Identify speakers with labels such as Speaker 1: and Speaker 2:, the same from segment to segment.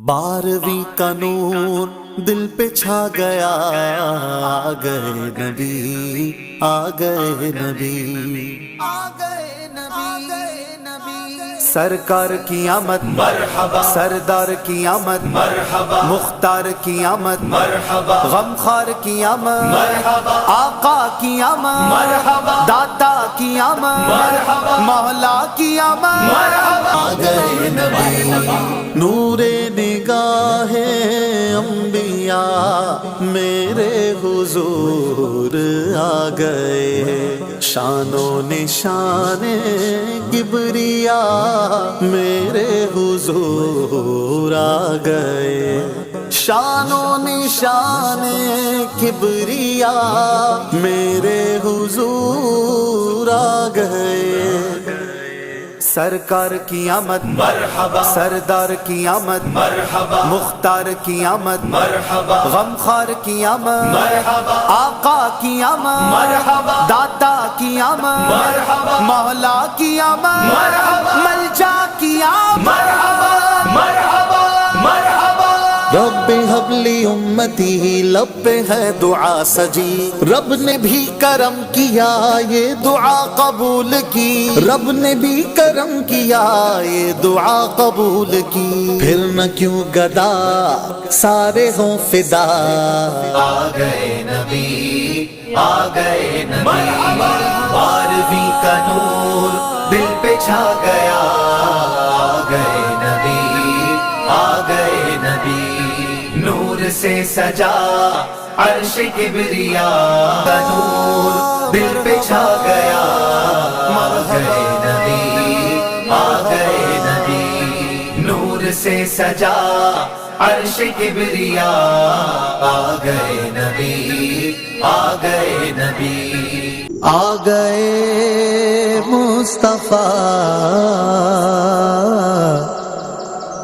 Speaker 1: 12ویں کا نور دل پہ چھا گیا، آ گئے نبی، آ گئے نبی، آ گئے نبی، سرکار کی آمد مرحبا، سردار کی آمد مرحبا، مختار کی آمد مرحبا، غمخوار کی آمد مرحبا، آقا کی آمد مرحبا، داتا کی آمد مرحبا، مولا کی آمد مرحبا، آ گئے نبی، نور نگاہ انبیاء میرے حضور آ گئے، شان و نشان کبریاء میرے حضور آ گئے، شان و نشان کبریاء میرے حضور آ گئے، سرکار کی آمد مرحبا، سردار کی آمد مرحبا، مختار کی آمد مرحبا، غمخوار کی آمد مرحبا، آقا کی آمد مرحبا، داتا کی آمد مرحبا، مولا کی آمد مرحبا، ملجا کی آمد مرحبا، مرحبا، مرحبا، رب حب لی امتی، لب پہ ہے دعا سجی، رب نے بھی کرم کیا یہ دعا قبول کی، رب نے بھی کرم کیا یہ دعا قبول کی، پھر نہ کیوں گدا سارے ہوں فدا، آ گئے نبی، آ گئے نبی، 12ویں کا نور دل پہ چھا گیا، آ گئے نبی، آ گئے نبی، نور سے سجا عرش کبریاء کا نور دل پہ چھا گیا، آ گئے نبی، آ گئے نبی، نور سے سجا عرش کبریاء، آ گئے نبی، آ گئے نبی، آ گئے مصطفیٰ،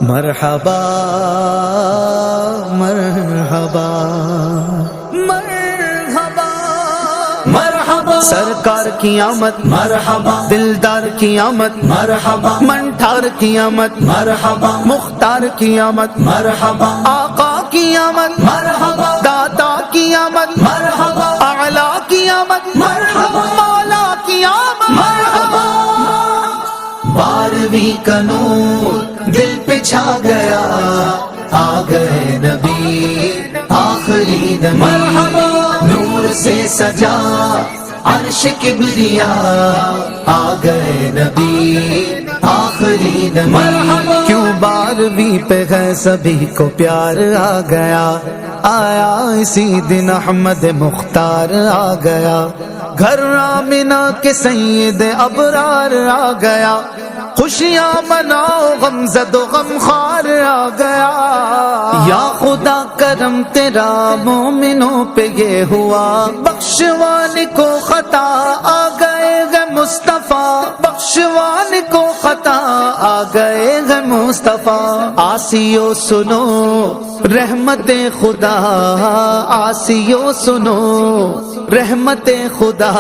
Speaker 1: مرحبا مرحبا مرحبا مرحبا، سرکار کی آمد مرحبا، دلدار کی آمد مرحبا، منٹھار کی آمد مرحبا، مختار کی آمد مرحبا، آقا کی آمد مرحبا، داتا کی آمد مرحبا، اعلیٰ کی آمد مرحبا، مولا کی آمد مرحبا، 12ویں کا نور دل پہ چھا گیا، آ گئے نبی، آخری نبی، مرحبا، نور سے سجا عرش کبریاء، آ گئے نبی، آخری نبی، مرحبا، کیوں 12ویں پہ ہے سبھی کو پیار آ گیا، آیا اسی دن احمد مختار آ گیا، گھر آمنہ کے سید ابرار آ گیا، خوشیاں مناؤ غمزد و غمخوار آ گیا، یا خدا کرم تیرا مومنوں پہ یہ ہوا، بخشوانے کو خطا آ گئے گے مصطفیٰ، بخشوانے کو خطا آ گئے گے مصطفیٰ، آسیو سنو رحمت خدا، آسیو سنو رحمت خدا،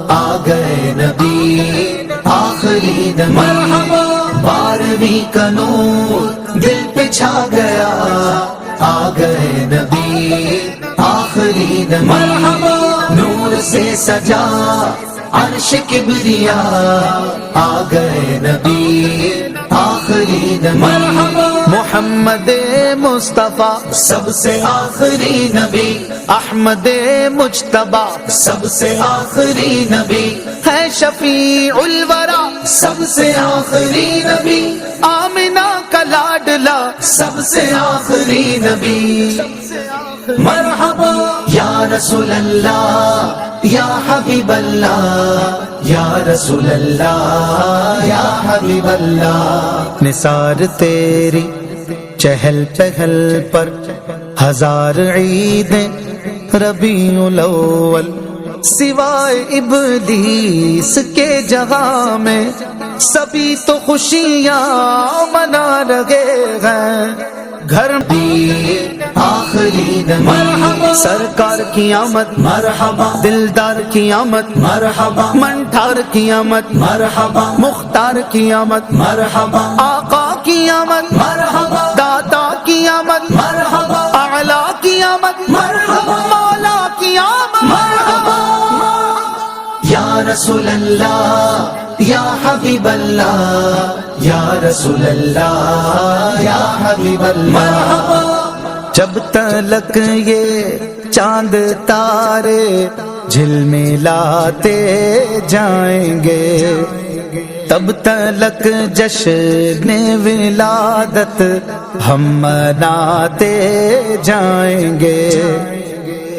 Speaker 1: آ گئے نبی، آخری نبی، مرحبا، 12ویں کا نور دل پہ چھا گیا، آ گئے نبی، آخری نبی، مرحبا، نور سے سجا عرش کبریاء، آ گئے نبی، آخری نبی، مرحبا، محمد مصطفیٰ سب سے آخری نبی، احمد مجتبیٰ سب سے آخری نبی، ہے شفیع الورا سب سے آخری نبی، آمنہ کا لاڈلا سب سے آخری نبی، مرحبا، یا رسول اللہ، یا حبیب اللہ، یا رسول اللہ، یا حبیب اللہ، نثار تیری چہل پہل پر ہزار عیدیں، ربیع الاول سوائے ابلیس کے جہاں میں سبھی تو خوشیاں منا رہے ہیں، گھر بھی آخری نبی، مرحبا، سرکار کی آمد مرحبا، دلدار کی آمد مرحبا، منٹھار کی آمد مرحبا، مختار کی آمد مرحبا، آقا کی آمد مرحبا، داتا رسول اللہ یا حبیب اللہ یا رسول اللہ یا حبیب اللہ جب تلک یہ چاند تارے جھلملاتے جائیں گے تب تلک جشن ولادت ہم مناتے جائیں گے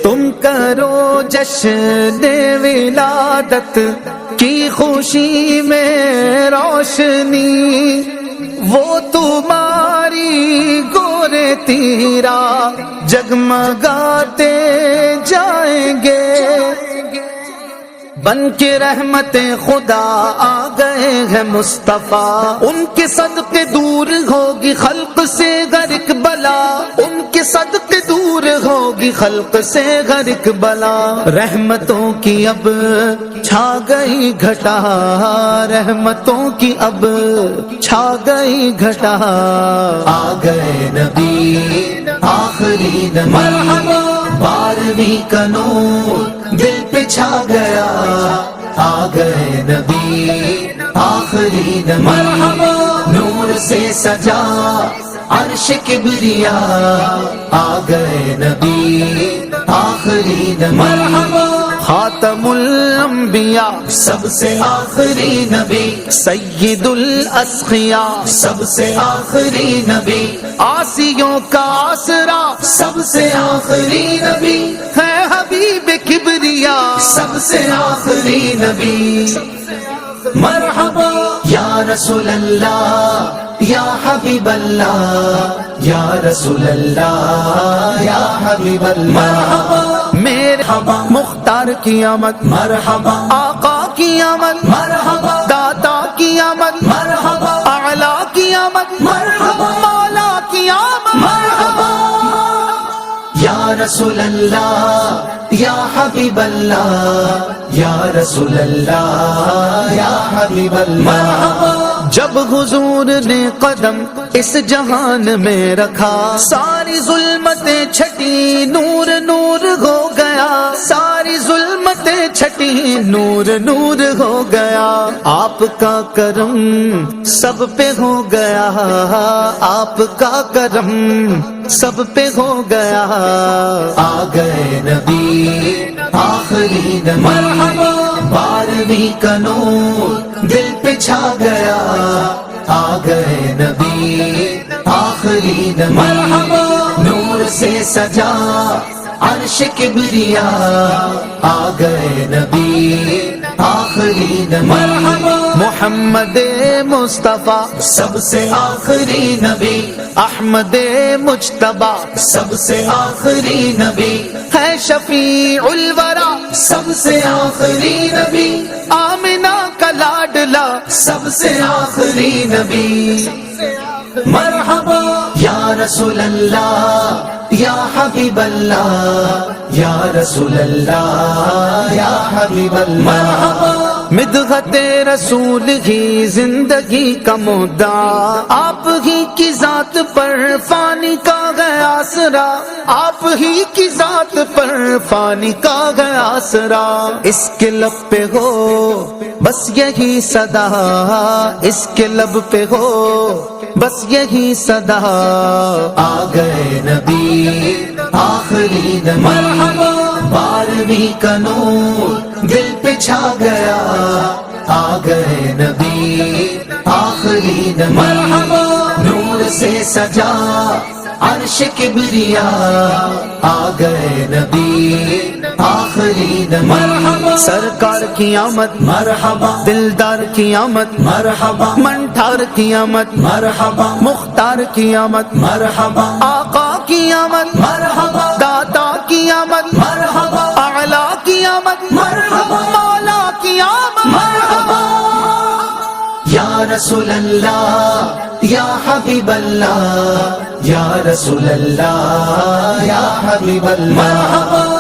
Speaker 1: تم کرو جشن ولادت کی خوشی میں روشنی وہ تمہاری گورے تیرا جگمگاتے جائیں گے بن کے رحمت خدا آ گئے ہیں مصطفیٰ ان کے صدقے دور ہوگی خلق سے غرق بلا ان کے صدقے دور ہوگی خلق سے غرق بلا رحمتوں کی اب چھا گئی گھٹا رحمتوں کی اب چھا گئی گھٹا آ گئے نبی آخری نبی مرحبا 12ویں کا نور دل پہ چھا گیا آ گئے نبی آخری نبی مرحبا نور سے سجا عرش کبریا آ گئے نبی آخری نبی مرحبا خاتم الانبیاء سب سے آخری نبی سید الاسقیاء سب سے آخری نبی آسیوں کا آسرا سب سے آخری نبی ہے حبیب کبریا سب سے آخری نبی مرحبا یا رسول اللہ یا حبیب اللہ یا رسول اللہ یا حبیب اللہ مرحبا مرحبا مختار کی آمد مرحبا آقا کی آمد مرحبا داتا کی آمد مرحبا اعلیٰ کی آمد مرحبا مولا کی آمد مرحبا یا رسول اللہ یا حبیب اللہ یا رسول اللہ یا حبیب اللہ مرحبا جب حضور نے قدم اس جہان میں رکھا ساری ظلمتیں چھٹی نور نور ہو گیا ساری ظلمتیں چھٹی نور نور ہو گیا آپ کا کرم سب پہ ہو گیا آپ کا کرم سب پہ ہو گیا آ گئے نبی آخری نبی مرحبا 12ویں کا نور دل پہ چھا گیا آ گئے نبی آخری نبی مرحبا نور سے سجا عرش کبریا آ گئے نبی آخری نبی مرحبا محمد مصطفیٰ سب سے آخری نبی احمد مجتبیٰ سب سے آخری نبی ہے شفیع الورا سب سے آخری نبی آمنہ کا لاڈلا سب سے آخری نبی مرحبا یا رسول اللہ یا حبیب اللہ یا رسول اللہ یا حبیب اللہ مرحبا مدحت رسول ہی زندگی کا مدعا آپ ہی کی ذات پر فانی کا گیا آسرا آپ ہی کی ذات پر فانی کا گیا آسرا اس کے لب پہ ہو بس یہی صدا اس کے لب پہ ہو بس یہی صدا آ گئے نبی آخری نبی مرحبا 12ویں کا نور دل پہ چھا گیا آ گئے نبی آخری نبی مرحبا نور سے سجا عرش کبریا آ گئے نبی آخری نبی مرحبا سرکار کی آمد مرحبا دلدار کی آمد مرحبا منٹھار کی آمد مرحبا مختار کی آمد مرحبا آقا کی آمد مرحبا داتا کی آمد مرحبا اعلیٰ کی آمد مرحبا مولا کی آمد مرحبا یا رسول اللہ یا حبیب اللہ یا رسول اللہ یا حبیب اللہ مرحبا